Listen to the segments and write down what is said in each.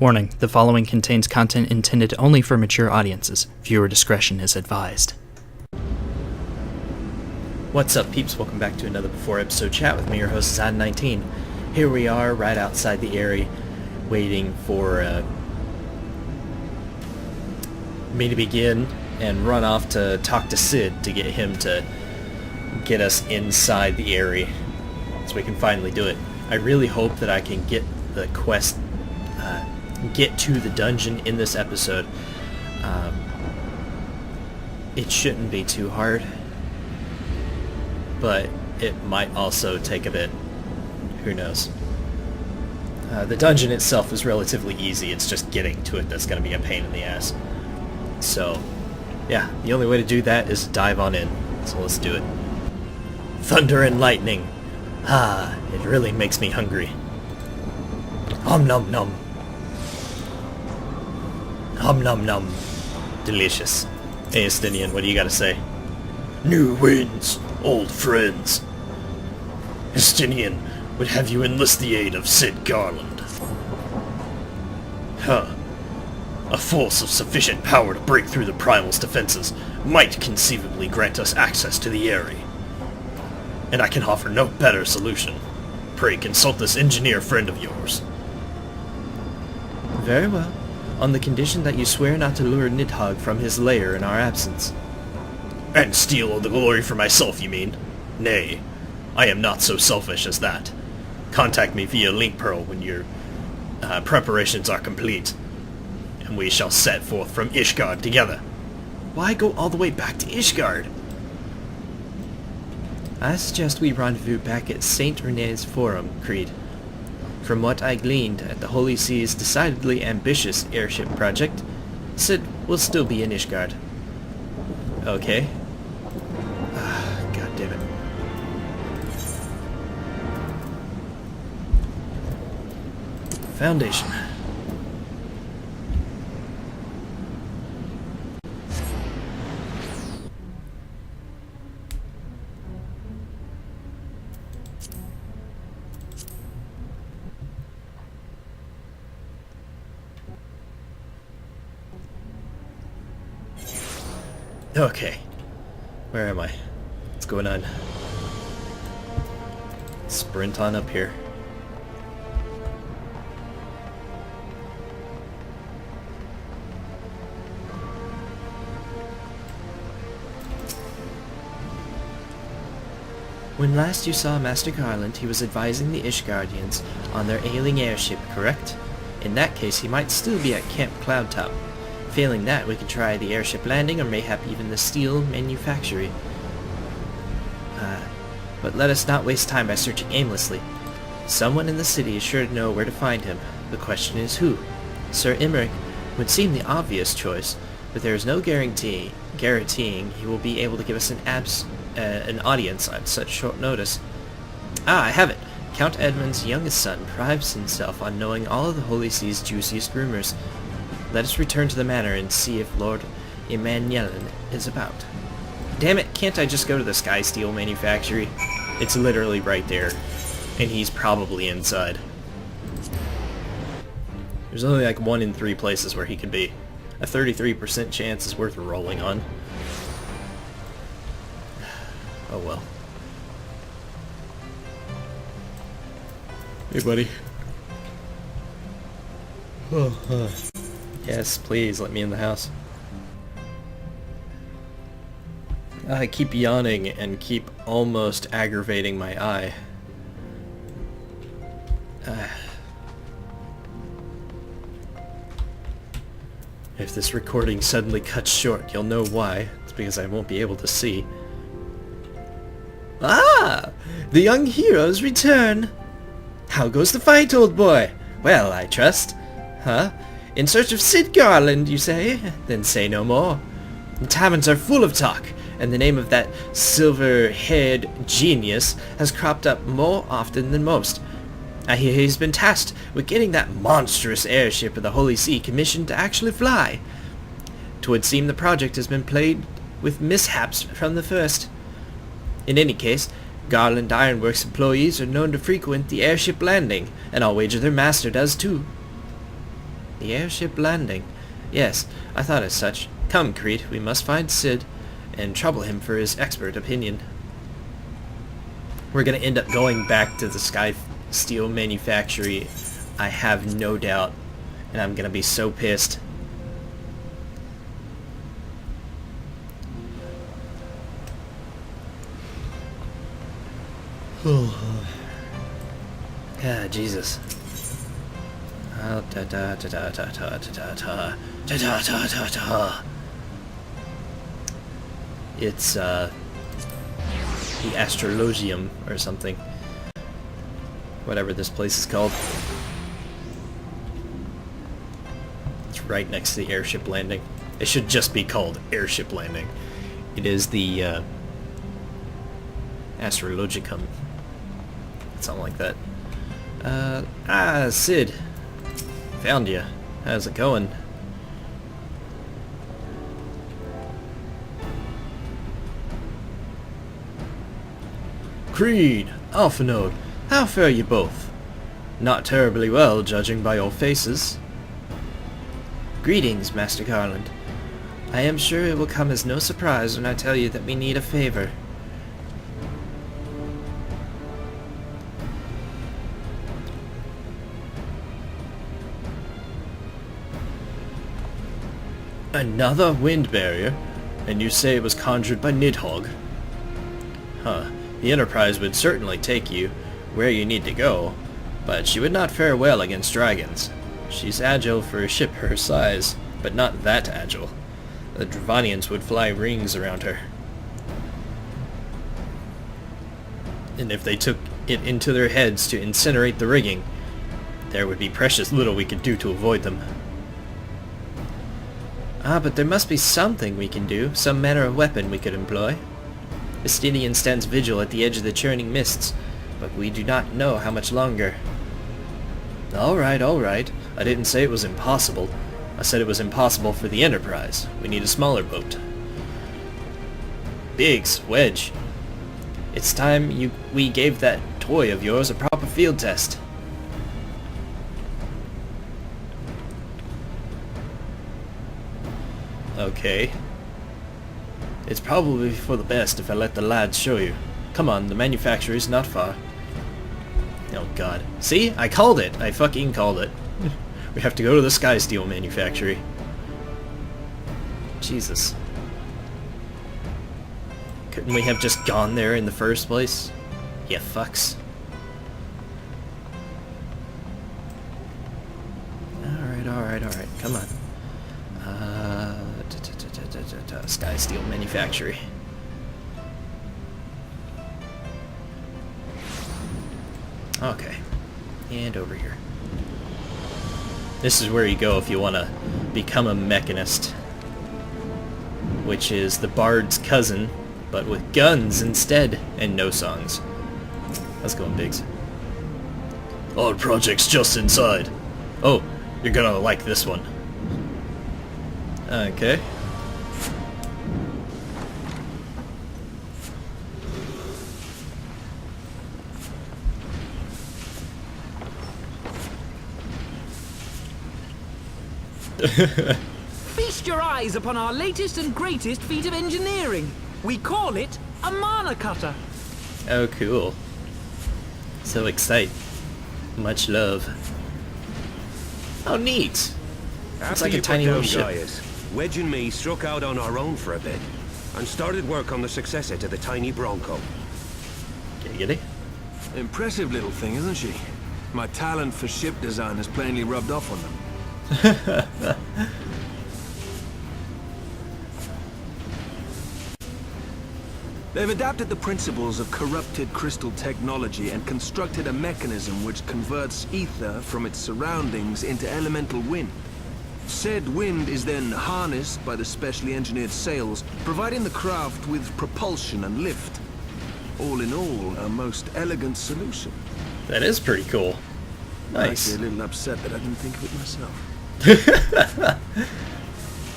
Warning, the following contains content intended only for mature audiences. Viewer discretion is advised. What's up, peeps? Welcome back to another Before Episode Chat with me, your host, Zod19. Here we are, right outside the area, waiting for me to begin and run off to talk to Sid to get him to get us inside the area so we can finally do it. I really hope that I can get the quest, get to the dungeon in this episode. It shouldn't be too hard, but it might also take a bit. Who knows? The dungeon itself is relatively easy, it's just getting to it that's going to be a pain in the ass. So, yeah, the only way to do that is to dive on in, so let's do it. Thunder and lightning! Ah, it really makes me hungry. Om nom nom. Om nom nom. Delicious. Hey, Estinian, what do you gotta say? New winds, old friends. Estinian would have you enlist the aid of Sid Garland. Huh. A force of sufficient power to break through the Primal's defenses might conceivably grant us access to the area. And I can offer no better solution. Pray consult this engineer friend of yours. Very well, on the condition that you swear not to lure Nidhogg from his lair in our absence. And steal all the glory for myself, you mean? Nay, I am not so selfish as that. Contact me via Link Pearl when your preparations are complete, and we shall set forth from Ishgard together. Why go all the way back to Ishgard? I suggest we rendezvous back at St. Rene's Forum, Kreed. From what I gleaned at the Holy Sea's decidedly ambitious airship project, Sid will still be in Ishgard. Okay. God damn it. Foundation. Okay. Where am I? What's going on? Sprint on up here. When last you saw Master Garland, he was advising the Ishgardians on their ailing airship, correct? In that case, he might still be at Camp Cloudtop. Failing that, we could try the airship landing, or mayhap even the steel manufactory. But let us not waste time by searching aimlessly. Someone in the city is sure to know where to find him. The question is who? Sir Imric would seem the obvious choice, but there is no guaranteeing he will be able to give us an audience at such short notice. Ah, I have it! Count Edmund's youngest son prides himself on knowing all of the Holy Sea's juiciest rumors. Let us return to the manor and see if Lord Emmanuelin is about. Damn it, can't I just go to the Sky Steel Manufactory? It's literally right there, and he's probably inside. There's only like 1 in 3 places where he could be. A 33% chance is worth rolling on. Oh well. Hey buddy. Yes, please, let me in the house. I keep yawning and keep almost aggravating my eye. If this recording suddenly cuts short, you'll know why. It's because I won't be able to see. Ah! The young heroes return! How goes the fight, old boy? Well, I trust. Huh? In search of Sid Garland, you say? Then say no more. The taverns are full of talk, and the name of that silver-haired genius has cropped up more often than most. I hear he's been tasked with getting that monstrous airship of the Holy See commissioned to actually fly. 'Twould seem the project has been plagued with mishaps from the first. In any case, Garland Ironworks employees are known to frequent the airship landing, and I'll wager their master does too. The airship landing. Yes, I thought as such. Come, Kreed, we must find Sid and trouble him for his expert opinion. We're gonna end up going back to the Sky Steel Manufactory, I have no doubt, and I'm gonna be so pissed. Ah, Jesus. It's the Astrologium or something. Whatever this place is called. It's right next to the airship landing. It should just be called airship landing. It is the Astrologicum. Something like that. Sid. Found you. How's it going? Kreed, Alpha Node, how fare you both? Not terribly well, judging by your faces. Greetings, Master Garland. I am sure it will come as no surprise when I tell you that we need a favor. Another wind barrier? And you say it was conjured by Nidhogg? Huh. The Enterprise would certainly take you where you need to go, but she would not fare well against dragons. She's agile for a ship her size, but not that agile. The Dravanians would fly rings around her. And if they took it into their heads to incinerate the rigging, there would be precious little we could do to avoid them. Ah, but there must be something we can do, some manner of weapon we could employ. The Stydian stands vigil at the edge of the churning mists, but we do not know how much longer. Alright, alright. I didn't say it was impossible. I said it was impossible for the Enterprise. We need a smaller boat. Biggs, Wedge. It's time we gave that toy of yours a proper field test. Okay. It's probably for the best if I let the lads show you. Come on, the manufacturer's not far. Oh god. See? I called it! I fucking called it. We have to go to the Sky Steel Manufactory. Jesus. Couldn't we have just gone there in the first place? Yeah, fucks. Alright, alright, alright. Come on. Sky Steel Manufactory. Okay. And over here. This is where you go if you want to become a mechanist. Which is the Bard's cousin, but with guns instead, and no songs. Let's go, Biggs. Our project's just inside. Oh, you're gonna like this one. Okay. Feast your eyes upon our latest and greatest feat of engineering. We call it a mana cutter. Oh, cool. So excited. Much love. Oh, neat. It's like a tiny little ship. Gaius, Wedge and me struck out on our own for a bit and started work on the successor to the tiny Bronco. Giggity. Impressive little thing, isn't she? My talent for ship design has plainly rubbed off on them. They've adapted the principles of corrupted crystal technology and constructed a mechanism which converts ether from its surroundings into elemental wind. Said wind is then harnessed by the specially engineered sails, providing the craft with propulsion and lift. All in all, a most elegant solution. That is pretty cool. I'm Nice. actually a little upset that I didn't think of it myself.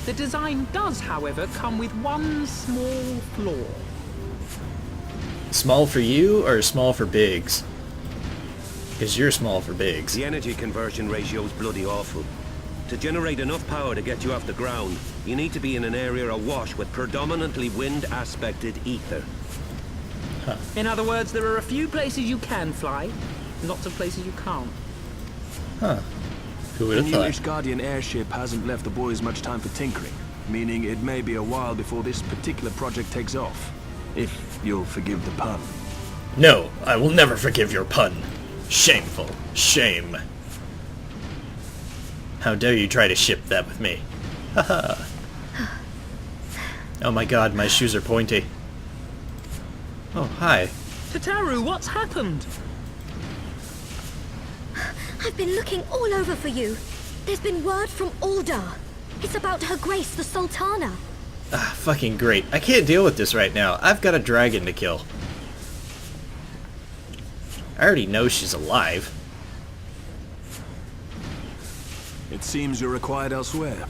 The design does, however, come with one small flaw. Small for you or small for Biggs? Because you're small for Biggs. The energy conversion ratio's bloody awful. To generate enough power to get you off the ground, you need to be in an area awash with predominantly wind-aspected ether. In other words, there are a few places you can fly, lots of places you can't. Huh. Who would The have new thought? Ishgardian airship hasn't left the boys much time for tinkering, meaning it may be a while before this particular project takes off. If you'll forgive the pun. No, I will never forgive your pun. Shameful. Shame. How dare you try to ship that with me? Haha. Oh my god, my shoes are pointy. Oh, hi. Tataru, what's happened? I've been looking all over for you. There's been word from Ul'dah. It's about Her Grace, the Sultana. Ah, fucking great. I can't deal with this right now. I've got a dragon to kill. I already know she's alive. It seems you're required elsewhere.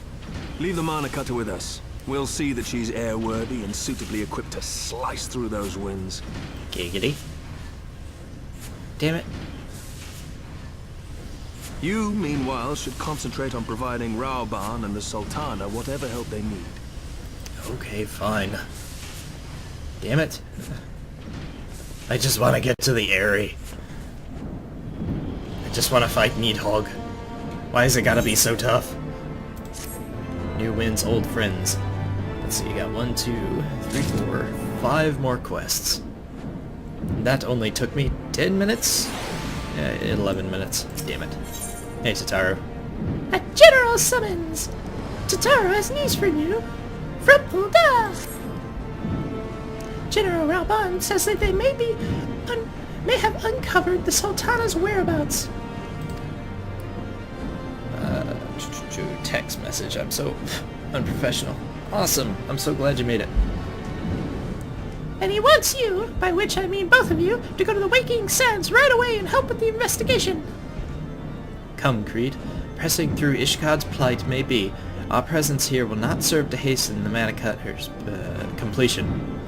Leave the Mana Cutter with us. We'll see that she's airworthy and suitably equipped to slice through those winds. Giggity. Damn it. You, meanwhile, should concentrate on providing Raoban and the Sultana whatever help they need. Okay, fine. Damn it. I just want to get to the Eyrie. I just want to fight Needhog. Why is it gotta be so tough? New wins, old friends. Let's see, you got 1, 2, 3, 4, 5 more quests. That only took me 10 minutes? Yeah, 11 minutes. Damn it. Hey, Tataru. A general summons! Tataru has news for you. From Ul'dah! General Raoban says that they may have uncovered the Sultana's whereabouts. Text message. I'm so unprofessional. Awesome. I'm so glad you made it. And he wants you, by which I mean both of you, to go to the Waking Sands right away and help with the investigation. Come, Kreed. Pressing through Ishkad's plight may be. Our presence here will not serve to hasten the Mana Cutter's completion.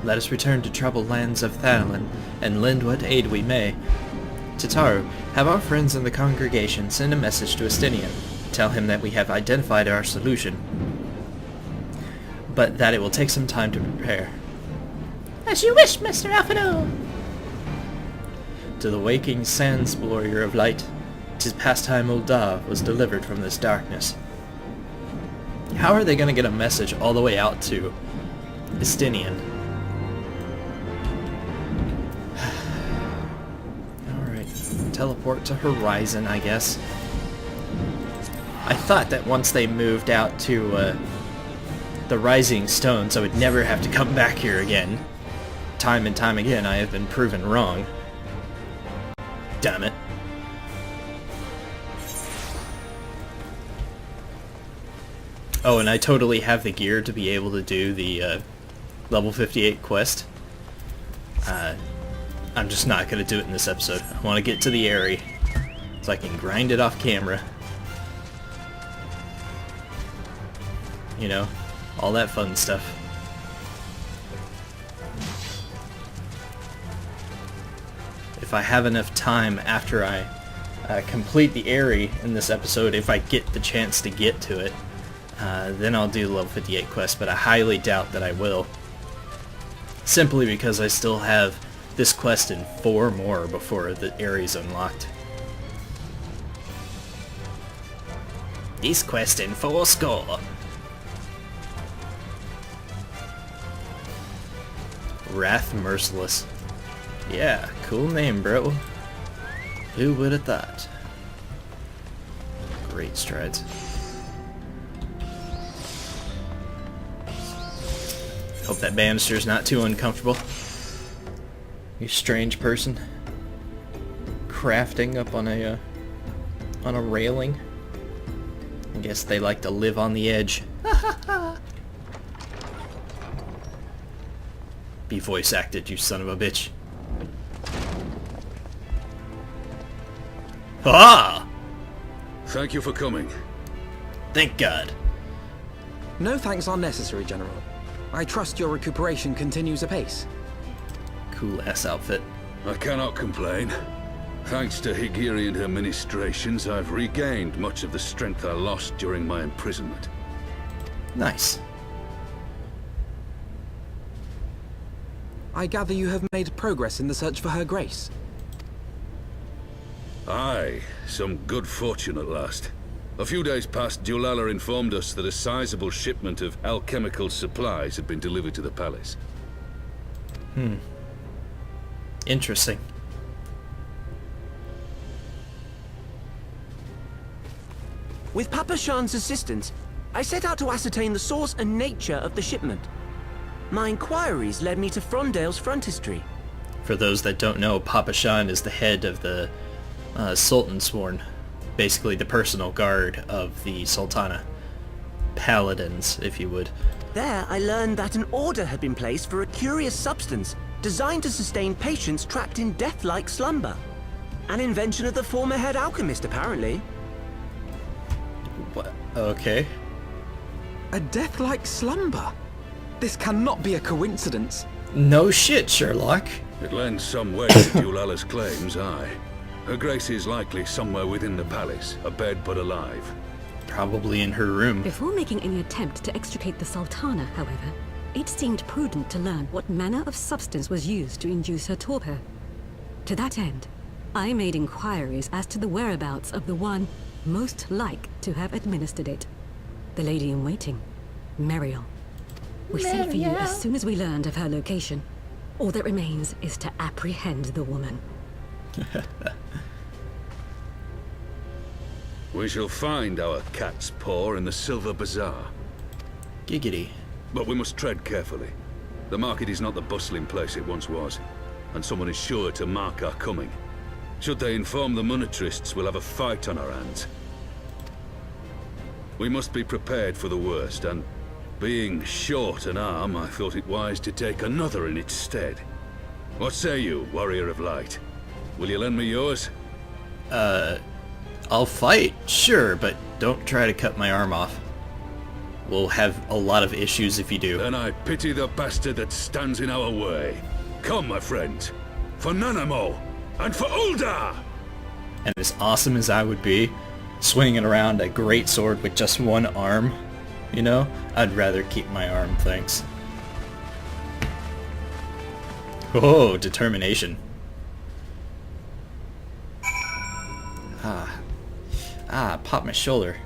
Let us return to troubled lands of Hydaelyn and lend what aid we may. Tataru, have our friends in the congregation send a message to Ascians. Tell him that we have identified our solution, but that it will take some time to prepare. As you wish, Mr. Alphado. To the waking sands, warrior of light, 'tis past time Ul'dah was delivered from this darkness. How are they going to get a message all the way out to Ascians? Alright, teleport to Horizon, I guess. I thought that once they moved out to the Rising Stones, I would never have to come back here again. Time and time again, I have been proven wrong. Damn it. Oh, and I totally have the gear to be able to do the level 58 quest. I'm just not going to do it in this episode. I want to get to the Eyrie so I can grind it off camera. You know, all that fun stuff. If I have enough time after I complete the Eyrie in this episode, if I get the chance to get to it, then I'll do the level 58 quest, but I highly doubt that I will. Simply because I still have this quest and 4 more before the Eyrie's unlocked. This quest in 4 score. Wrath Merciless. Yeah, cool name, bro. Who would have thought? Great strides. Hope that banister's not too uncomfortable. You strange person. Crafting up on a railing. I guess they like to live on the edge. Be voice acted, you son of a bitch. Ha! Thank you for coming. Thank God. No thanks are necessary, General. I trust your recuperation continues apace. Cool ass outfit. I cannot complain. Thanks to Higiri and her ministrations, I've regained much of the strength I lost during my imprisonment. Nice. I gather you have made progress in the search for Her Grace. Aye, some good fortune at last. A few days past, Dulala informed us that a sizable shipment of alchemical supplies had been delivered to the palace. Interesting. With Papa Shan's assistance, I set out to ascertain the source and nature of the shipment. My inquiries led me to Frondale's frontistery. For those that don't know, Papa Shan is the head of the Sultan Sworn. Basically the personal guard of the Sultana. Paladins, if you would. There, I learned that an order had been placed for a curious substance designed to sustain patients trapped in death-like slumber. An invention of the former head alchemist, apparently. What? Okay. A death-like slumber? This cannot be a coincidence. No shit, Sherlock. It lends some weight to Dulala's claims, aye. Her Grace is likely somewhere within the palace, abed but alive. Probably in her room. Before making any attempt to extricate the Sultana, however, it seemed prudent to learn what manner of substance was used to induce her torpor. To that end, I made inquiries as to the whereabouts of the one most like to have administered it. The lady in waiting, Muriel. We sent for you as soon as we learned of her location. All that remains is to apprehend the woman. We shall find our cat's paw in the Silver Bazaar. Giggity. But we must tread carefully. The market is not the bustling place it once was, and someone is sure to mark our coming. Should they inform the monetarists, we'll have a fight on our hands. We must be prepared for the worst, and being short an arm, I thought it wise to take another in its stead. What say you, Warrior of Light? Will you lend me yours? I'll fight, sure, but don't try to cut my arm off. We'll have a lot of issues if you do. Then I pity the bastard that stands in our way. Come, my friends, for Nanamo, and for Uldar! And as awesome as I would be, swinging around a great sword with just one arm, you know, I'd rather keep my arm, thanks. Oh, determination. Popped my shoulder.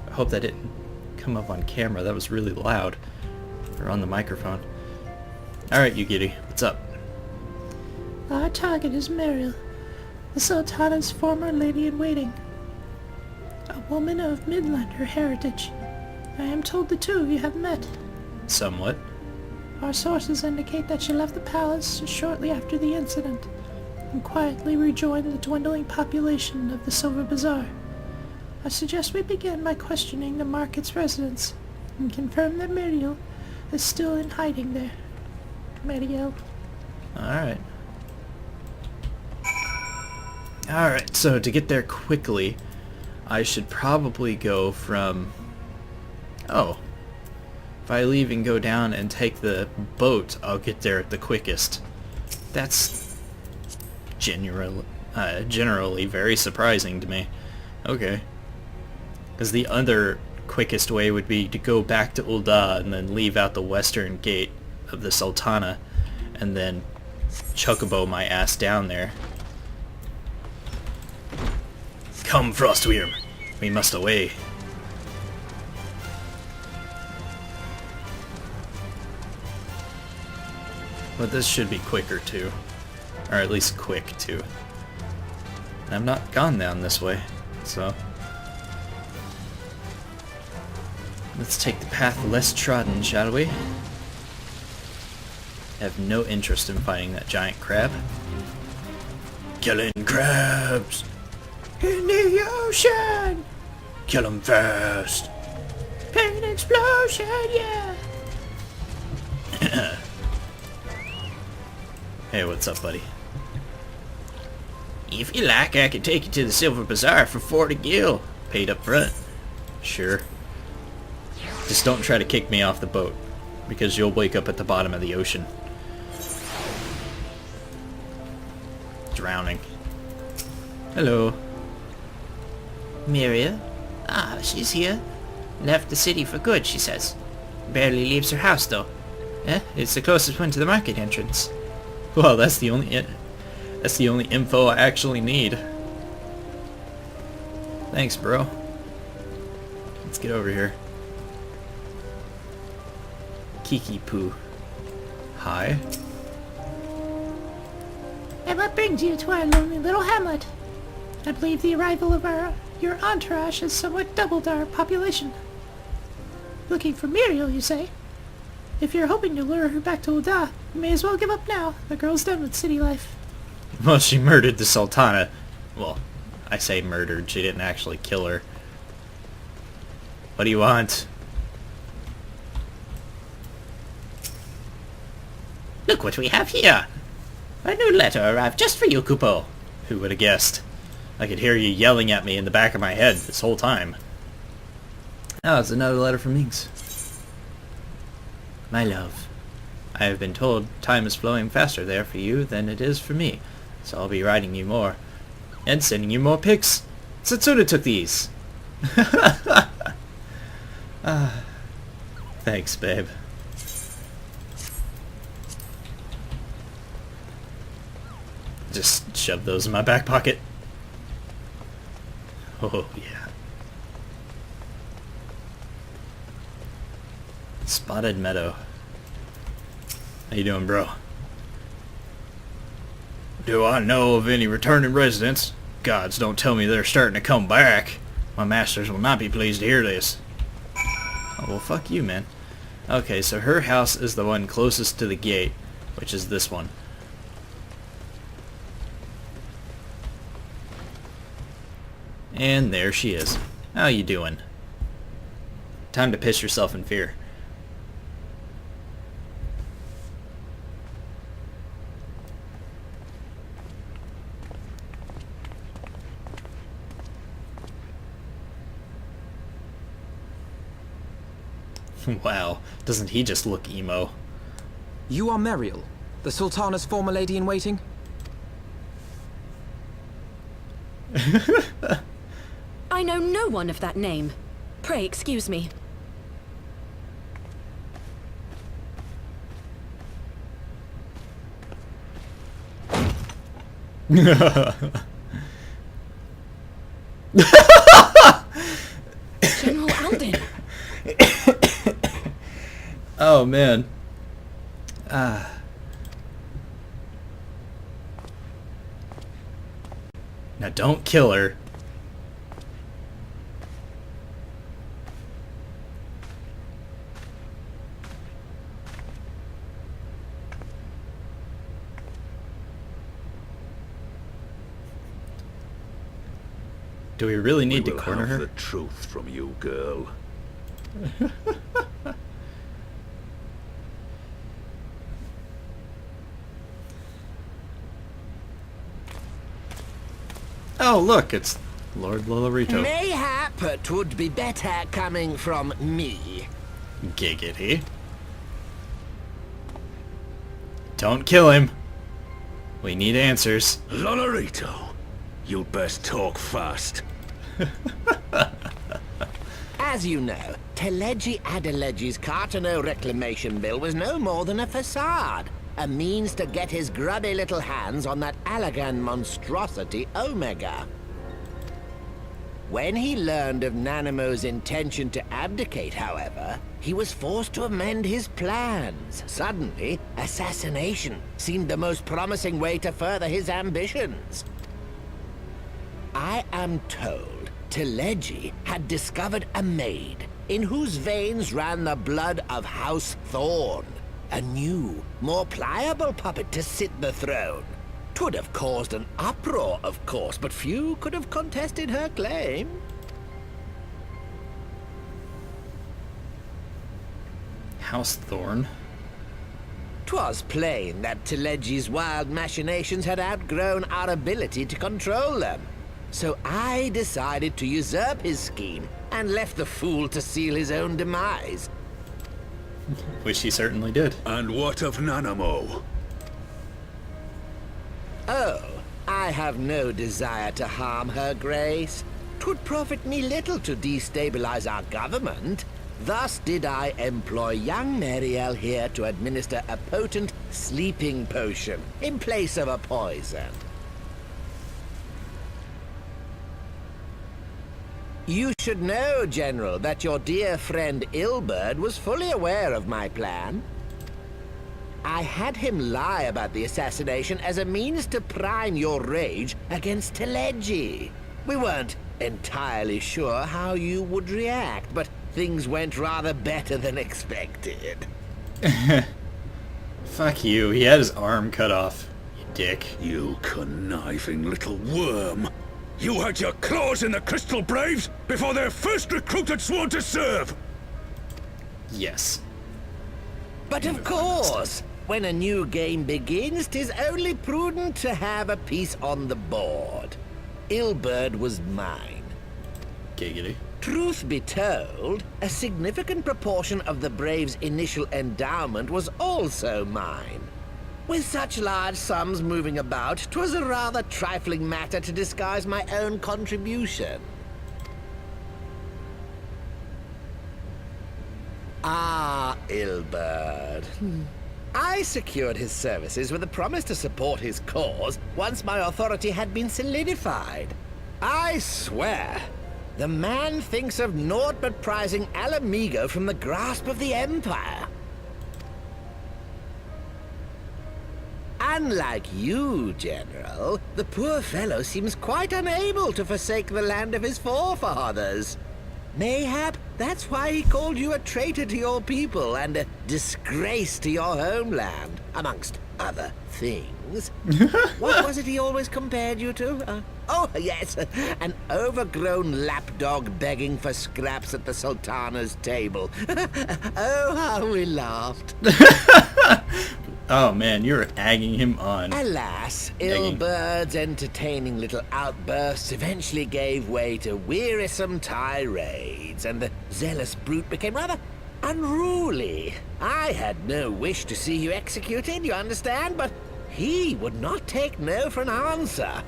I hope that didn't come up on camera. That was really loud. Or on the microphone. Alright, you Giddy, what's up? Our target is Muriel, the Sultana's former lady-in-waiting. A woman of Midlander heritage. I am told the two of you have met. Somewhat. Our sources indicate that she left the palace shortly after the incident, and quietly rejoined the dwindling population of the Silver Bazaar. I suggest we begin by questioning the market's residents, and confirm that Muriel is still in hiding there. Muriel. Alright. Alright, so to get there quickly, I should probably go from... Oh. If I leave and go down and take the boat, I'll get there the quickest. That's generally very surprising to me. Okay. Because the other quickest way would be to go back to Ul'dah and then leave out the western gate of the Sultana and then chocobo my ass down there. Come, Frostwyrm, we must away. But this should be quicker too. Or at least quick too. And I've not gone down this way, so... Let's take the path less trodden, shall we? I have no interest in fighting that giant crab. Killing crabs! In the ocean! Kill 'em fast! Pain explosion, yeah! Hey, what's up, buddy? If you like, I can take you to the Silver Bazaar for 40 gil. Paid up front. Sure. Just don't try to kick me off the boat, because you'll wake up at the bottom of the ocean. Drowning. Hello. Miria? Ah, she's here. Left the city for good, she says. Barely leaves her house, though. It's the closest one to the market entrance. Well, that's the only info I actually need. Thanks, bro. Let's get over here. Kiki Poo. Hi. And what brings you to our lonely little hamlet? I believe the arrival of your entourage has somewhat doubled our population. Looking for Muriel, you say? If you're hoping to lure her back to Ul'dah, you may as well give up now. The girl's done with city life. Well, she murdered the Sultana. Well, I say murdered. She didn't actually kill her. What do you want? Look what we have here! A new letter arrived just for you, Kupo. Who would have guessed? I could hear you yelling at me in the back of my head this whole time. Oh, it's another letter from Minx. My love, I have been told time is flowing faster there for you than it is for me, so I'll be writing you more. And sending you more pics. Satsuna took these. Thanks, babe. Just shove those in my back pocket. Oh, yeah. Spotted Meadow. How you doing, bro? Do I know of any returning residents? Gods, don't tell me they're starting to come back. My masters will not be pleased to hear this. Oh, well, fuck you, man. Okay, so her house is the one closest to the gate, which is this one. And there she is. How you doing? Time to piss yourself in fear. Wow, doesn't he just look emo? You are Muriel, the Sultana's former lady-in-waiting? I know no one of that name. Pray excuse me. General Alden. Oh man. Now don't kill her. Do we really need to corner her? The truth from you, girl. Oh, look, it's Lord Lolorito. Mayhap it would be better coming from me. Giggity. Don't kill him. We need answers. Lolorito, you'd best talk fast. As you know, Teleji Adeleji's Cartano reclamation bill was no more than a facade. A means to get his grubby little hands on that Allagan monstrosity Omega. When he learned of Nanamo's intention to abdicate, however, he was forced to amend his plans. Suddenly, assassination seemed the most promising way to further his ambitions. I am told Teleji had discovered a maid in whose veins ran the blood of House Thorn. A new, more pliable puppet to sit the throne. 'Twould have caused an uproar, of course, but few could have contested her claim. House Thorn? 'Twas plain that Teleji's wild machinations had outgrown our ability to control them. So I decided to usurp his scheme and left the fool to seal his own demise. Which he certainly did. And what of Nanamo? Oh, I have no desire to harm her grace. 'Twould profit me little to destabilize our government. Thus did I employ young Mariel here to administer a potent sleeping potion in place of a poison. You should know, General, that your dear friend Ilberd was fully aware of my plan. I had him lie about the assassination as a means to prime your rage against Teleji. We weren't entirely sure how you would react, but things went rather better than expected. Fuck you, he had his arm cut off, you dick. You conniving little worm. You had your claws in the Crystal Braves before their first recruit had sworn to serve! Yes. But of course, when a new game begins, 'tis only prudent to have a piece on the board. Ilberd was mine. Giggity. Truth be told, a significant proportion of the Braves' initial endowment was also mine. With such large sums moving about, 'twas a rather trifling matter to disguise my own contribution. Ah, Ilberd. I secured his services with a promise to support his cause once my authority had been solidified. I swear, the man thinks of naught but prizing Alamigo from the grasp of the Empire. Unlike you, General, the poor fellow seems quite unable to forsake the land of his forefathers. Mayhap that's why he called you a traitor to your people and a disgrace to your homeland, amongst other things. What was it he always compared you to? Oh, yes, an overgrown lapdog begging for scraps at the Sultana's table. Oh, how we laughed. Oh man, you're egging him on. Alas, Ilberd's entertaining little outbursts eventually gave way to wearisome tirades, and the zealous brute became rather unruly. I had no wish to see you executed, you understand, but he would not take no for an answer.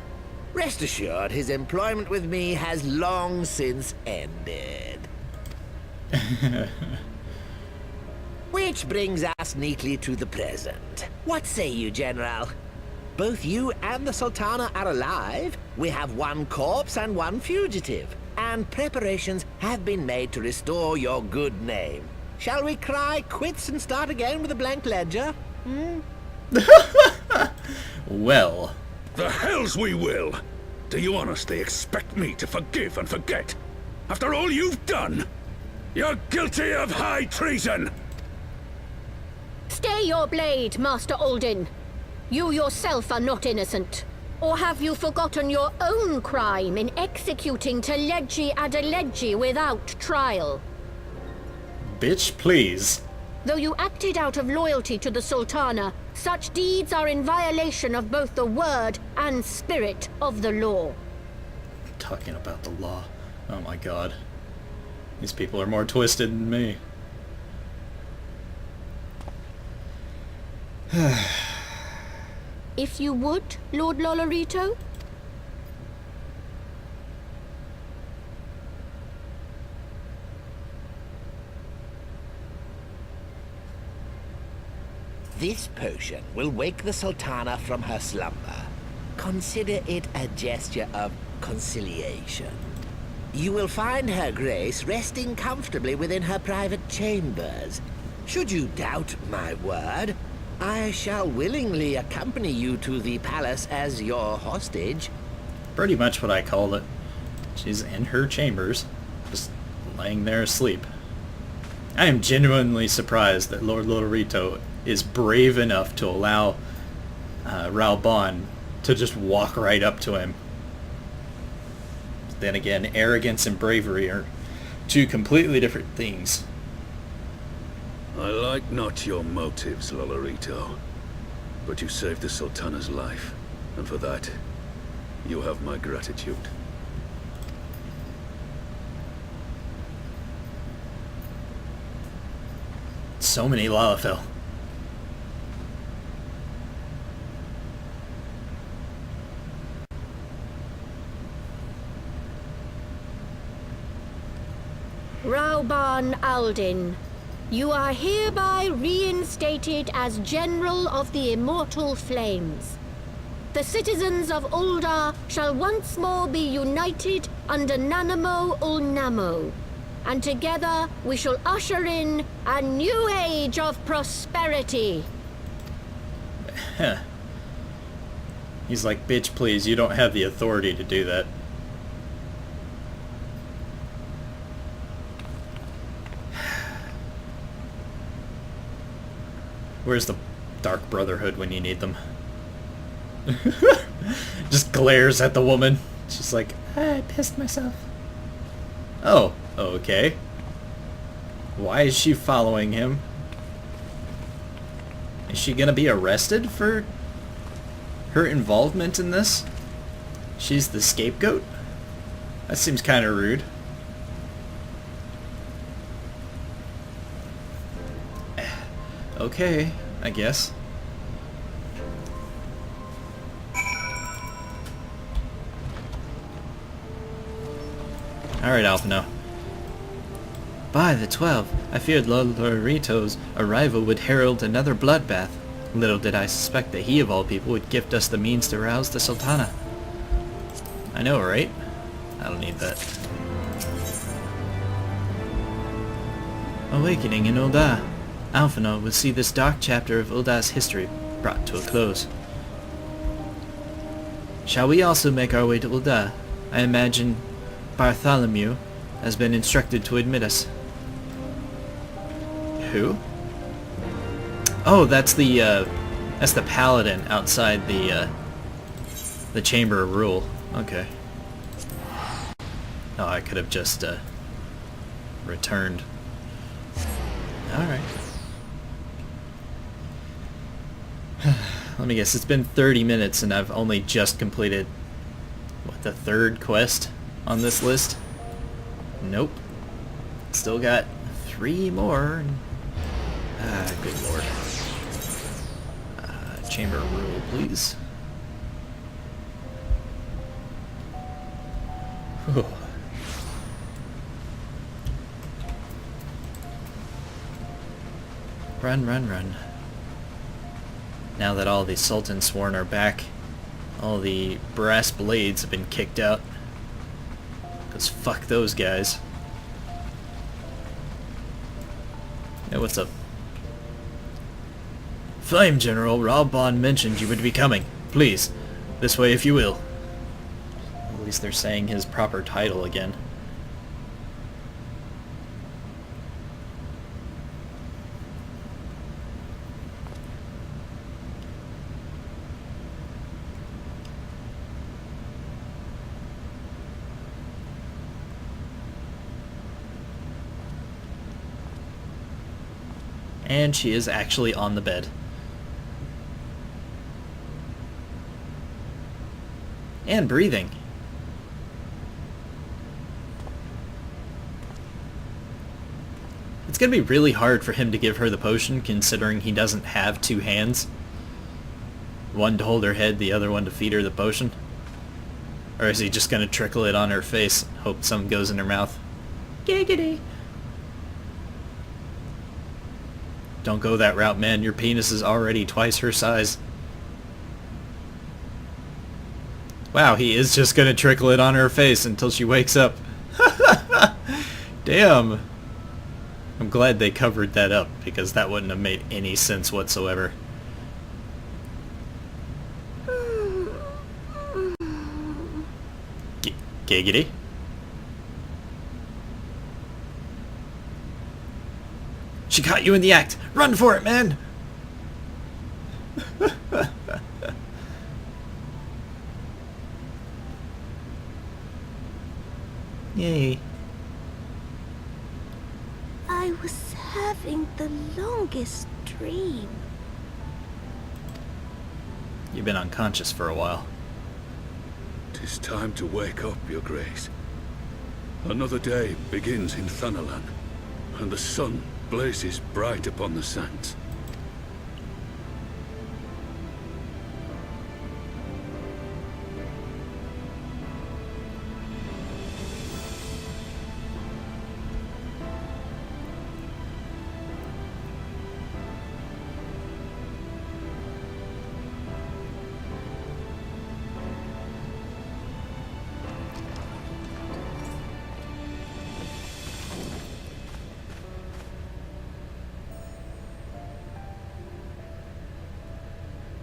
Rest assured, his employment with me has long since ended. Which brings us neatly to the present. What say you, General? Both you and the Sultana are alive. We have one corpse and one fugitive. And preparations have been made to restore your good name. Shall we cry quits and start again with a blank ledger? Well. The hells we will! Do you honestly expect me to forgive and forget? After all you've done? You're guilty of high treason! Stay your blade, Master Alden. You yourself are not innocent. Or have you forgotten your own crime in executing Teleji Adeleji without trial? Bitch, please. Though you acted out of loyalty to the Sultana, such deeds are in violation of both the word and spirit of the law. Talking about the law. Oh my god. These people are more twisted than me. If you would, Lord Lolorito? This potion will wake the Sultana from her slumber. Consider it a gesture of conciliation. You will find her grace resting comfortably within her private chambers. Should you doubt my word, I shall willingly accompany you to the palace as your hostage. Pretty much what I called it. She's in her chambers, just laying there asleep. I am genuinely surprised that Lord Lolorito is brave enough to allow Raoban to just walk right up to him. Then again, arrogance and bravery are two completely different things. I like not your motives, Lolorito, but you saved the Sultana's life, and for that, you have my gratitude. So many Lalafell. Rauban Aldin, you are hereby reinstated as General of the Immortal Flames. The citizens of Ul'dah shall once more be united under Nanamo Ul'Namo, and together we shall usher in a new age of prosperity. He's like, bitch, please, you don't have the authority to do that. Where's the Dark Brotherhood when you need them? Just glares at the woman. She's like, I pissed myself. oh, okay. Why is she following him? Is she gonna be arrested for her involvement in this? She's the scapegoat? That seems kind of rude. Okay, I guess. Alright, Alphino. By the 12, I feared Lolorito's arrival would herald another bloodbath. Little did I suspect that he of all people would gift us the means to rouse the Sultana. I know, right? I don't need that. Awakening in Ul'dah. Alphino would see this dark chapter of Uldah's history brought to a close. Shall we also make our way to Ul'dah? I imagine Bartholomew has been instructed to admit us. Who? Oh, that's the paladin outside the Chamber of Rule. Okay. Oh, I could have just returned. Alright. Let me guess, it's been 30 minutes and I've only just completed, what, the 3rd quest on this list? Nope. Still got 3 more. Good lord. Chamber of Rule, please. Whew. Run, run, run. Now that all the Sultan Sworn are back, all the brass blades have been kicked out. Because fuck those guys. Hey, what's up? Flame General, Rauban mentioned you would be coming. Please, this way if you will. At least they're saying his proper title again. And she is actually on the bed. And breathing. It's gonna be really hard for him to give her the potion, considering he doesn't have 2 hands. One to hold her head, the other one to feed her the potion. Or is he just gonna trickle it on her face, hope some goes in her mouth? Giggity! Don't go that route, man. Your penis is already twice her size. Wow, he is just gonna trickle it on her face until she wakes up. Damn. I'm glad they covered that up, because that wouldn't have made any sense whatsoever. Giggity. She caught you in the act. Run for it, man! Yay. I was having the longest dream. You've been unconscious for a while. 'Tis time to wake up, Your Grace. Another day begins in Thanalan, and the sun blazes bright upon the sands.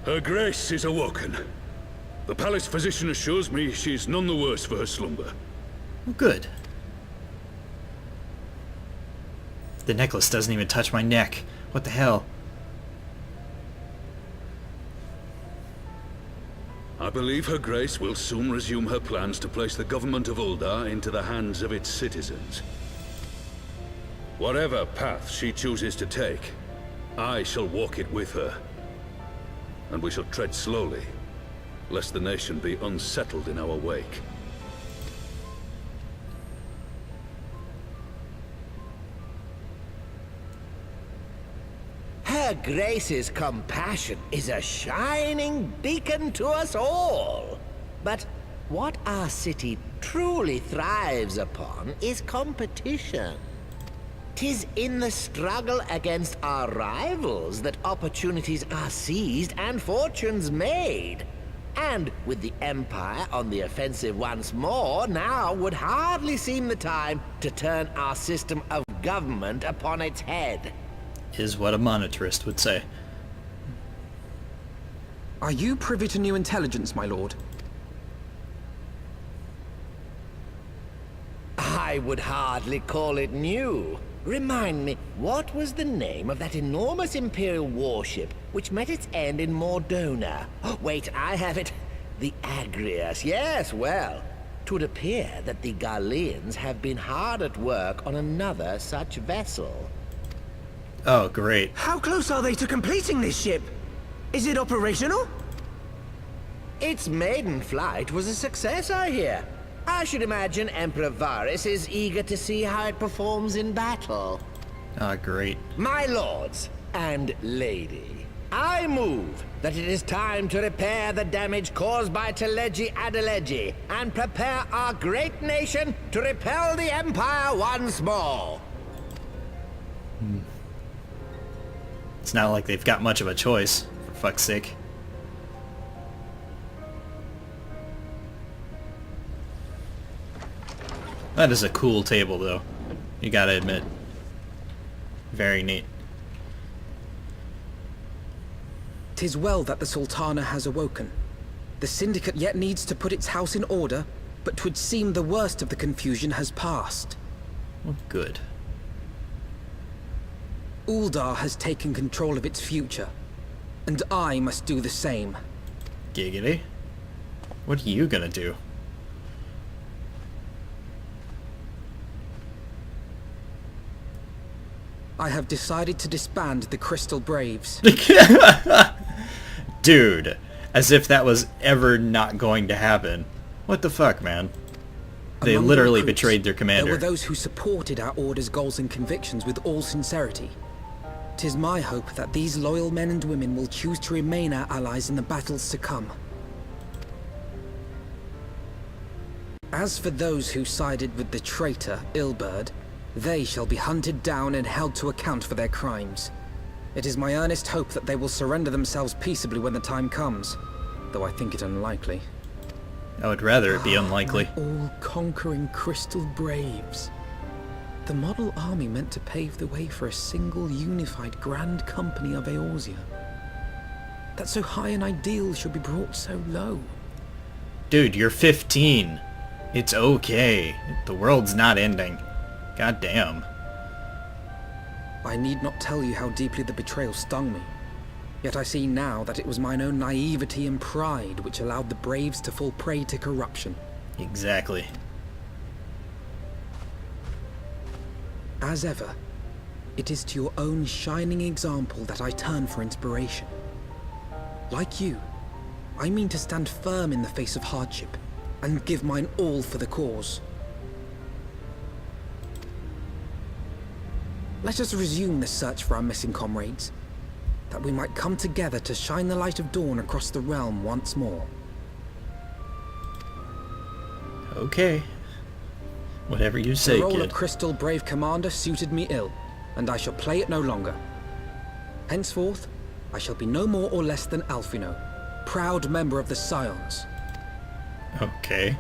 Her Grace is awoken. The palace physician assures me she's none the worse for her slumber. Well, good. The necklace doesn't even touch my neck. What the hell? I believe Her Grace will soon resume her plans to place the government of Uldar into the hands of its citizens. Whatever path she chooses to take, I shall walk it with her. And we shall tread slowly, lest the nation be unsettled in our wake. Her Grace's compassion is a shining beacon to us all. But what our city truly thrives upon is competition. 'Tis in the struggle against our rivals that opportunities are seized and fortunes made. And with the Empire on the offensive once more, now would hardly seem the time to turn our system of government upon its head. Is what a monetarist would say. Are you privy to new intelligence, my lord? I would hardly call it new. Remind me, what was the name of that enormous Imperial warship which met its end in Mordona? Oh, wait, I have it. The Agrias. Yes, well, 'twould appear that the Garleans have been hard at work on another such vessel. Oh, great. How close are they to completing this ship? Is it operational? Its maiden flight was a success, I hear. I should imagine Emperor Varys is eager to see how it performs in battle. Ah, great. My lords and lady, I move that it is time to repair the damage caused by Teleji Adeleji and prepare our great nation to repel the Empire once more. It's not like they've got much of a choice, for fuck's sake. That is a cool table, though. You gotta admit. Very neat. 'Tis well that the Sultana has awoken. The Syndicate yet needs to put its house in order, but 'twould seem the worst of the confusion has passed. Well, good. Uldar has taken control of its future, and I must do the same. Giggity. What are you gonna do? I have decided to disband the Crystal Braves. Dude, as if that was ever not going to happen. What the fuck, man? They Among the literally recruits, betrayed their commander. There were those who supported our order's goals and convictions with all sincerity. 'Tis my hope that these loyal men and women will choose to remain our allies in the battles to come. As for those who sided with the traitor, Ilberd, they shall be hunted down and held to account for their crimes. It is my earnest hope that they will surrender themselves peaceably when the time comes, though I think it unlikely. I would rather it be unlikely. My all-conquering Crystal Braves. The model army meant to pave the way for a single unified grand company of Eorzea. That so high an ideal should be brought so low. Dude, you're 15. It's okay. The world's not ending. God damn. I need not tell you how deeply the betrayal stung me. Yet I see now that it was mine own naivety and pride which allowed the Braves to fall prey to corruption. Exactly. As ever, it is to your own shining example that I turn for inspiration. Like you, I mean to stand firm in the face of hardship and give mine all for the cause. Let us resume the search for our missing comrades, that we might come together to shine the light of dawn across the realm once more. Okay. Whatever you say, The role kid. of Crystal Brave Commander suited me ill, and I shall play it no longer. Henceforth, I shall be no more or less than Alphino, proud member of the Scions. Okay.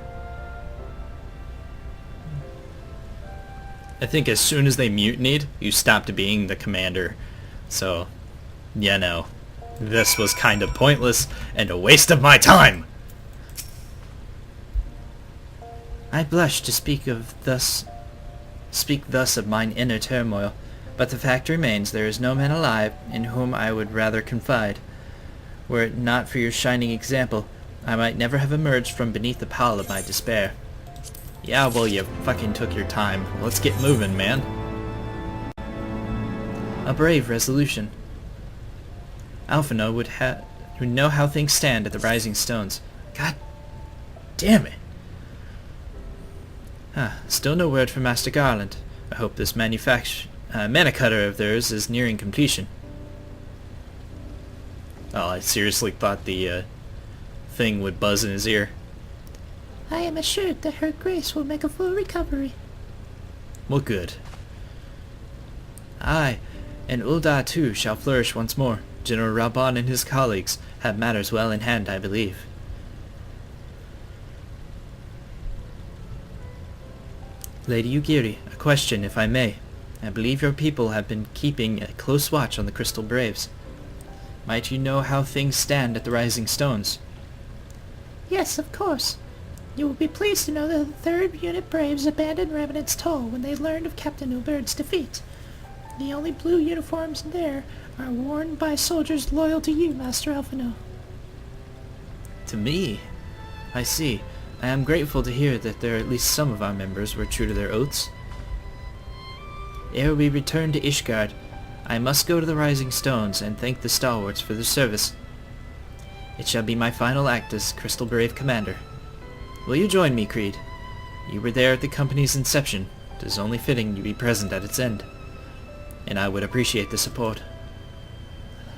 I think as soon as they mutinied, you stopped being the commander. So, yeah, no. This was kind of pointless and a waste of my time! I blush to speak thus of mine inner turmoil, but the fact remains there is no man alive in whom I would rather confide. Were it not for your shining example, I might never have emerged from beneath the pall of my despair. Yeah, well, you fucking took your time. Let's get moving, man. A brave resolution. Alphino would know how things stand at the Rising Stones. God damn it. Still no word from Master Garland. I hope this mana cutter of theirs is nearing completion. Oh, I seriously thought the thing would buzz in his ear. I am assured that her grace will make a full recovery. Well, good. I, and Ul'dah too, shall flourish once more. General Raban and his colleagues have matters well in hand, I believe. Lady Ugiri, a question, if I may. I believe your people have been keeping a close watch on the Crystal Braves. Might you know how things stand at the Rising Stones? Yes, of course. You will be pleased to know that the 3rd Unit Braves abandoned Revenant's Toll when they learned of Captain Ilberd's defeat. The only blue uniforms there are worn by soldiers loyal to you, Master Alphino. To me? I see. I am grateful to hear that at least some of our members were true to their oaths. Ere we return to Ishgard, I must go to the Rising Stones and thank the stalwarts for their service. It shall be my final act as Crystal Brave Commander. Will you join me, Kreed? You were there at the company's inception. It is only fitting you be present at its end. And I would appreciate the support.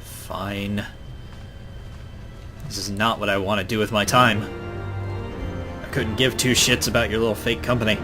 Fine. This is not what I want to do with my time. I couldn't give two shits about your little fake company.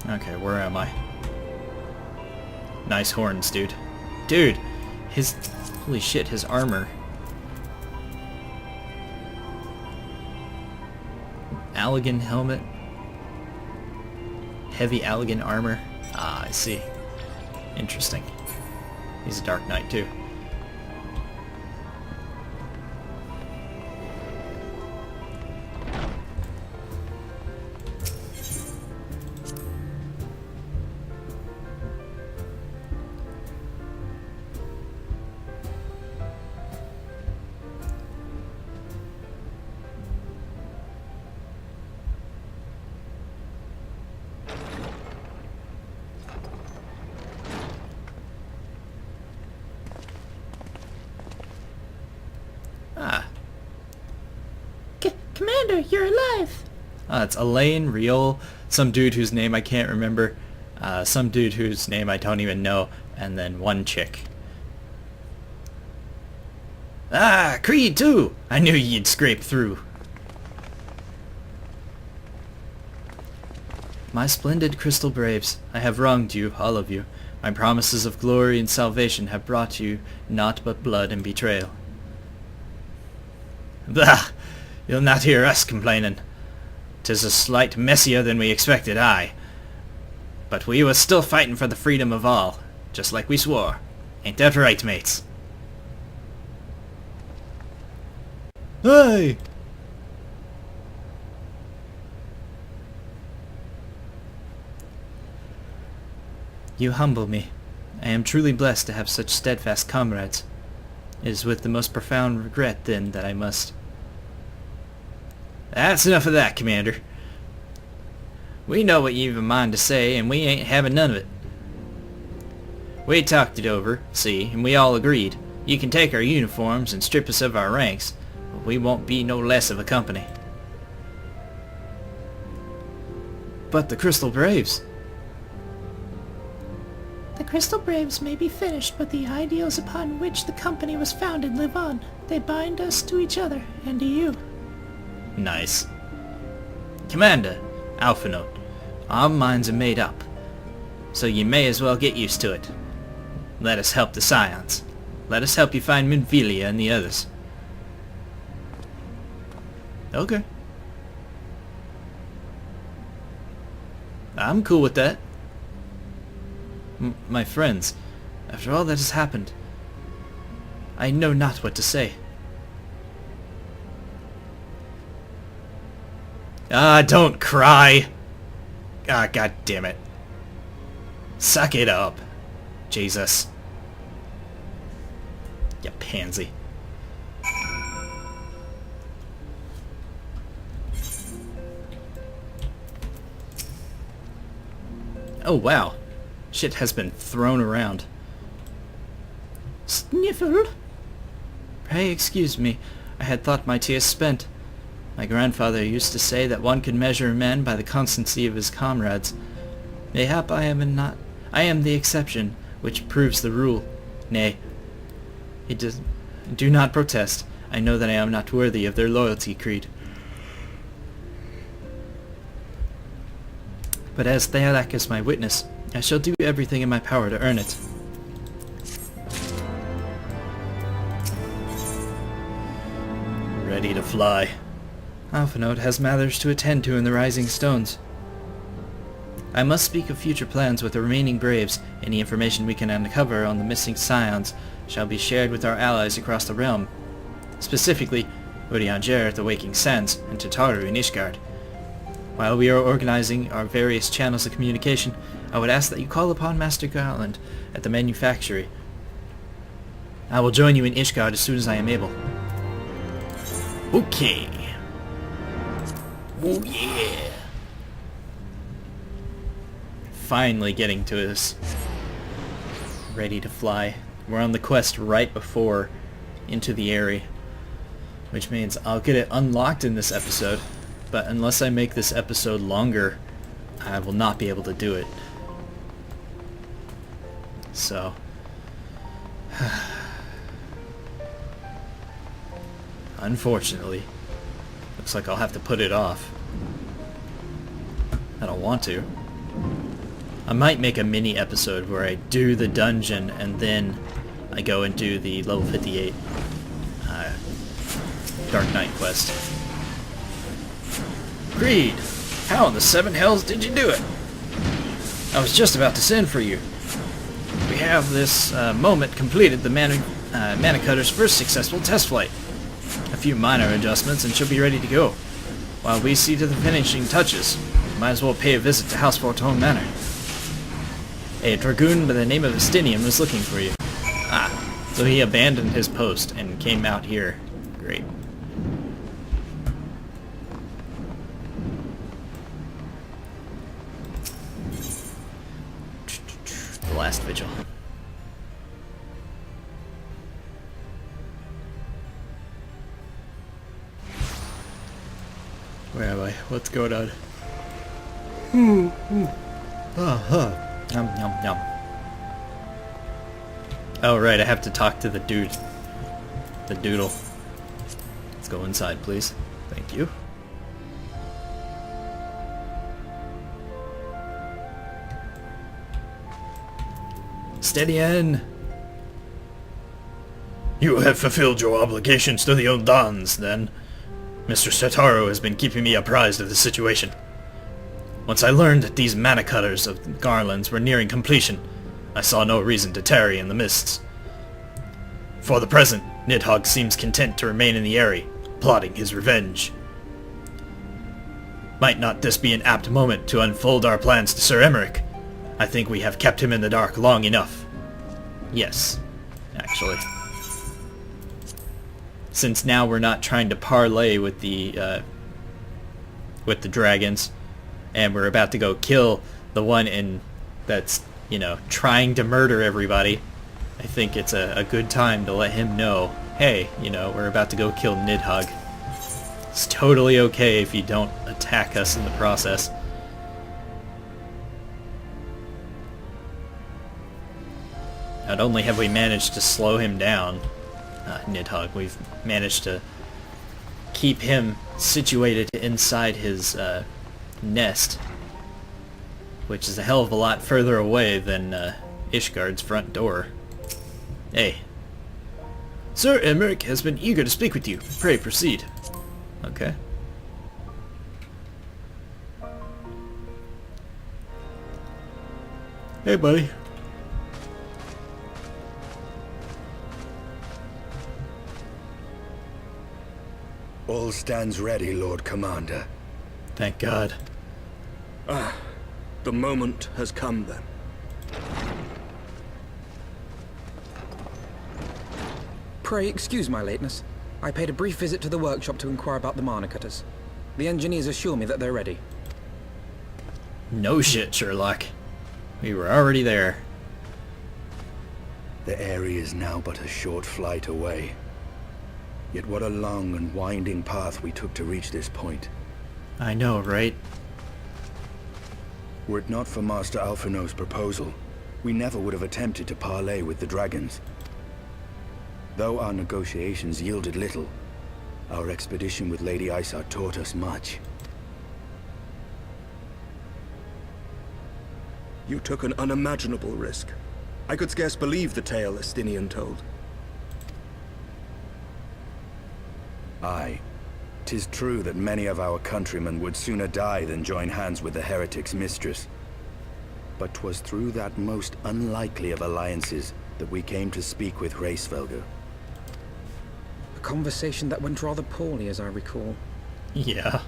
Okay, where am I? Nice horns, dude. Dude! Holy shit, his armor. Allagan helmet. Heavy Allagan armor. Ah, I see. Interesting. He's a Dark Knight, too. Commander, you're alive! It's Elaine, Riol, some dude whose name I can't remember, some dude whose name I don't even know, and then one chick. Ah, Kreed too! I knew you'd scrape through. My splendid Crystal Braves, I have wronged you, all of you. My promises of glory and salvation have brought you naught but blood and betrayal. Bah! You'll not hear us complaining. 'Tis a slight messier than we expected, aye. But we was still fighting for the freedom of all, just like we swore. Ain't that right, mates? Hey! You humble me. I am truly blessed to have such steadfast comrades. It is with the most profound regret, then, that I must... That's enough of that, Commander. We know what you've a mind to say, and we ain't having none of it. We talked it over, see, and we all agreed. You can take our uniforms and strip us of our ranks, but we won't be no less of a company. But the Crystal Braves... The Crystal Braves may be finished, but the ideals upon which the company was founded live on. They bind us to each other, and to you. Nice. Commander, Alpha Note, our minds are made up, so you may as well get used to it. Let us help the Scions. Let us help you find Minfilia and the others. Okay. I'm cool with that. My friends, after all that has happened, I know not what to say. Ah, don't cry! Ah, god damn it. Suck it up. Jesus. You pansy. Oh wow. Shit has been thrown around. Sniffle? Pray excuse me. I had thought my tears spent. My grandfather used to say that one could measure a man by the constancy of his comrades. Mayhap I am the exception, which proves the rule. Nay, do not protest. I know that I am not worthy of their loyalty, Kreed. But as Thalak is my witness, I shall do everything in my power to earn it. Ready to fly. Alphanode has matters to attend to in the Rising Stones. I must speak of future plans with the remaining Braves. Any information we can uncover on the missing Scions shall be shared with our allies across the realm. Specifically, Urianger at the Waking Sands and Tataru in Ishgard. While we are organizing our various channels of communication, I would ask that you call upon Master Garland at the manufactory. I will join you in Ishgard as soon as I am able. Okay. Oh yeah. Finally getting to us. Ready to fly. We're on the quest right before Into the Area, which means I'll get it unlocked in this episode, but unless I make this episode longer, I will not be able to do it. So unfortunately, looks like I'll have to put it off. I don't want to. I might make a mini episode where I do the dungeon and then I go and do the level 58 Dark Knight quest. Kreed, how in the seven hells did you do it? I was just about to send for you. We have this moment completed the Mana Cutter's first successful test flight. A few minor adjustments and she'll be ready to go. While we see to the finishing touches, might as well pay a visit to House Fortune Manor. A dragoon by the name of Estinian was looking for you. Ah, so he abandoned his post and came out here. Great. The last vigil. Where am I? What's going on? Yum, yum, yum. Oh, right, I have to talk to the dude. The doodle. Let's go inside, please. Thank you. Steady in! You have fulfilled your obligations to the Ondans, then. Mr. Setaru has been keeping me apprised of the situation. Once I learned that these mana cutters of Garlands were nearing completion, I saw no reason to tarry in the mists. For the present, Nidhogg seems content to remain in the area, plotting his revenge. Might not this be an apt moment to unfold our plans to Sir Emmerich? I think we have kept him in the dark long enough. Yes, actually. Since now we're not trying to parlay with the dragons, and we're about to go kill the one that's, you know, trying to murder everybody, I think it's a good time to let him know, hey, you know, we're about to go kill Nidhogg. It's totally okay if you don't attack us in the process. Not only have we managed to slow him down, Nidhogg, we've managed to keep him situated inside his nest, which is a hell of a lot further away than Ishgard's front door. Hey. Sir Emmerich has been eager to speak with you. Pray proceed. Okay. Hey, buddy. All stands ready, Lord Commander. Thank God. The moment has come then. Pray excuse my lateness. I paid a brief visit to the workshop to inquire about the mana cutters. The engineers assure me that they're ready. No shit, Sherlock. We were already there. The area is now but a short flight away. Yet what a long and winding path we took to reach this point. I know, right? Were it not for Master Alphinaud's proposal, we never would have attempted to parley with the dragons. Though our negotiations yielded little, our expedition with Lady Isar taught us much. You took an unimaginable risk. I could scarce believe the tale Estinian told. Aye. 'Tis true that many of our countrymen would sooner die than join hands with the heretic's mistress. But 'twas through that most unlikely of alliances that we came to speak with Hraesvelgr. A conversation that went rather poorly, as I recall. Yeah.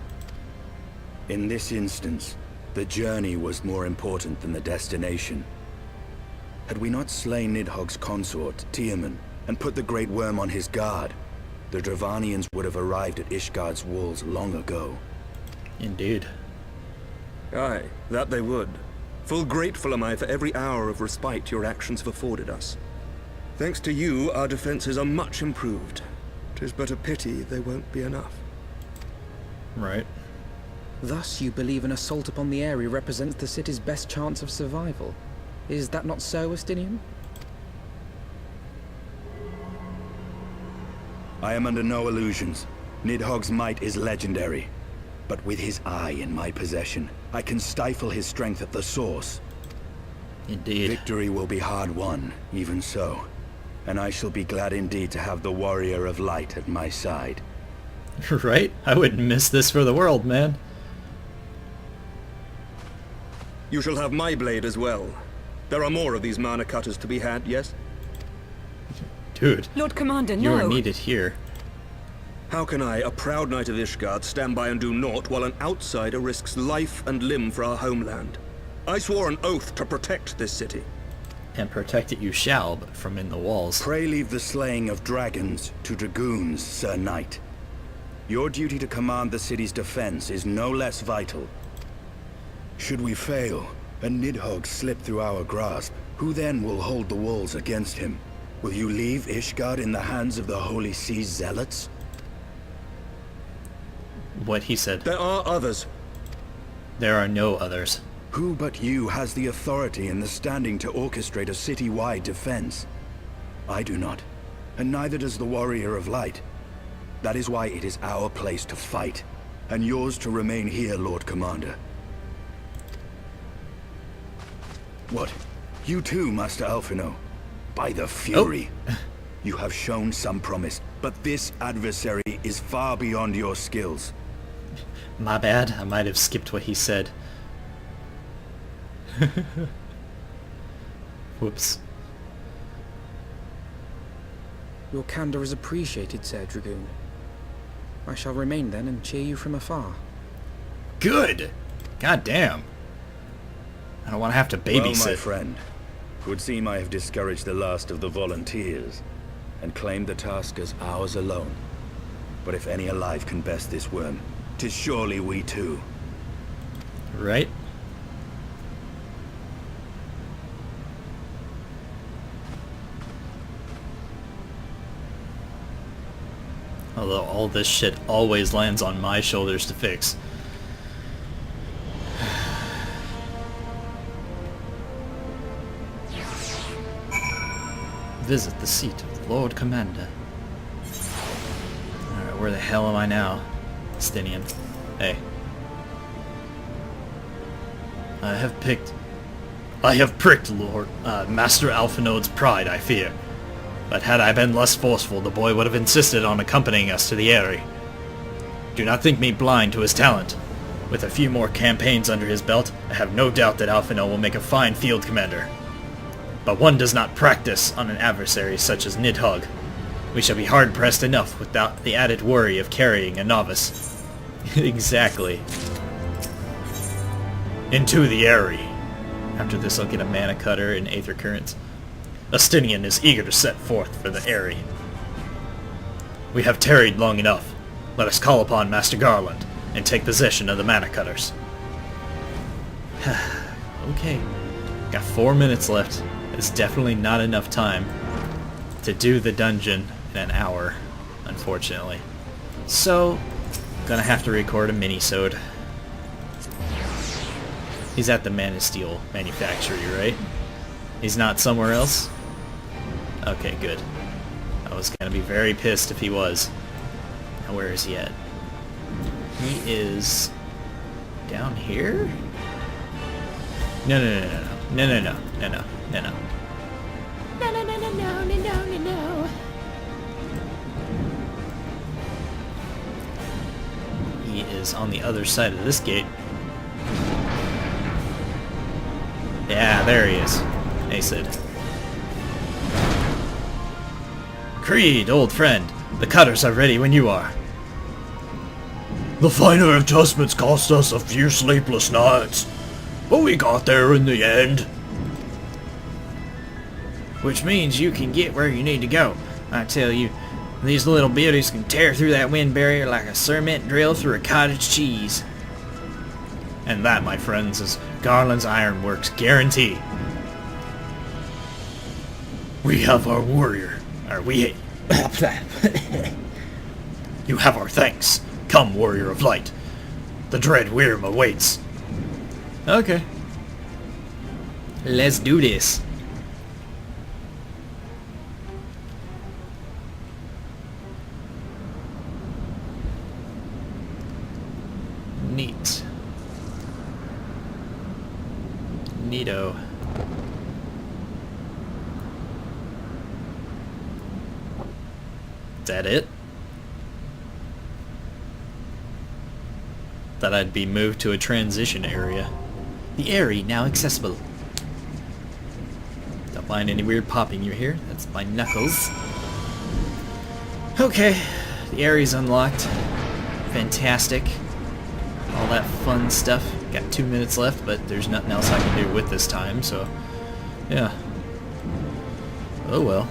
In this instance, the journey was more important than the destination. Had we not slain Nidhogg's consort, Tiaman, and put the Great Worm on his guard, the Dravanians would have arrived at Ishgard's walls long ago. Indeed. Aye, that they would. Full grateful am I for every hour of respite your actions have afforded us. Thanks to you, our defenses are much improved. 'Tis but a pity they won't be enough. Right. Thus you believe an assault upon the area represents the city's best chance of survival. Is that not so, Estinian? I am under no illusions. Nidhogg's might is legendary. But with his eye in my possession, I can stifle his strength at the source. Indeed. Victory will be hard won, even so. And I shall be glad indeed to have the Warrior of Light at my side. Right? I wouldn't miss this for the world, man. You shall have my blade as well. There are more of these mana cutters to be had, yes? Dude. Lord Commander, You no! are needed here. How can I, a proud knight of Ishgard, stand by and do naught while an outsider risks life and limb for our homeland? I swore an oath to protect this city. And protect it you shall, but from in the walls. Pray leave the slaying of dragons to dragoons, Sir Knight. Your duty to command the city's defense is no less vital. Should we fail, and Nidhogg slip through our grasp, who then will hold the walls against him? Will you leave Ishgard in the hands of the Holy Sea's zealots? What he said. There are others. There are no others. Who but you has the authority and the standing to orchestrate a city-wide defense? I do not, and neither does the Warrior of Light. That is why it is our place to fight, and yours to remain here, Lord Commander. What? You too, Master Alphinaud? By the Fury! Oh. You have shown some promise, but this adversary is far beyond your skills. My bad, I might have skipped what he said. Whoops. Your candor is appreciated, Sir Dragoon. I shall remain then and cheer you from afar. Good! God damn. I don't want to have to babysit. Well, my friend, it would seem I have discouraged the last of the volunteers, and claimed the task as ours alone. But if any alive can best this worm, 'tis surely we too. Right? Although all this shit always lands on my shoulders to fix. Visit the seat of the Lord Commander. Alright, where the hell am I now? Stinian. Hey. I have pricked Lord, Master Alphinode's pride, I fear. But had I been less forceful, the boy would have insisted on accompanying us to the Eyrie. Do not think me blind to his talent. With a few more campaigns under his belt, I have no doubt that Alphino will make a fine field commander. But one does not practice on an adversary such as Nidhogg. We shall be hard-pressed enough without the added worry of carrying a novice. Exactly. Into the Eyrie. After this I'll get a mana cutter and aether currents. Astinian is eager to set forth for the Eyrie. We have tarried long enough. Let us call upon Master Garland and take possession of the mana cutters. Okay. Got 4 minutes left. It's definitely not enough time to do the dungeon in an hour, unfortunately. So, gonna have to record a mini-sode. He's at the Mana Steel manufactory, right? He's not somewhere else? Okay, good. I was gonna be very pissed if he was. Now where is he at? He is down here? No. No. He is on the other side of this gate. Yeah, there he is. Hey, Sid. Kreed, old friend. The cutters are ready when you are. The finer adjustments cost us a few sleepless nights, but we got there in the end. Which means you can get where you need to go. I tell you, these little beauties can tear through that wind barrier like a cement drill through a cottage cheese. And that, my friends, is Garland's Ironworks guarantee. We have our warrior. You have our thanks. Come, warrior of light. The dread Wyrm awaits. Okay. Let's do this. Neat. Neato. Is that it? Thought I'd be moved to a transition area. The Eyrie now accessible. Don't mind any weird popping you hear. That's my knuckles. Okay, the Eyrie's unlocked. Fantastic. All that fun stuff. Got 2 minutes left, but there's nothing else I can do with this time, so yeah. Oh well.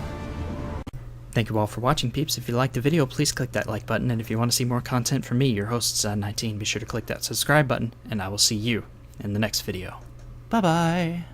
Thank you all for watching, peeps. If you liked the video, please click that like button, and if you want to see more content from me, your host, Zod19, be sure to click that subscribe button, and I will see you in the next video. Bye-bye!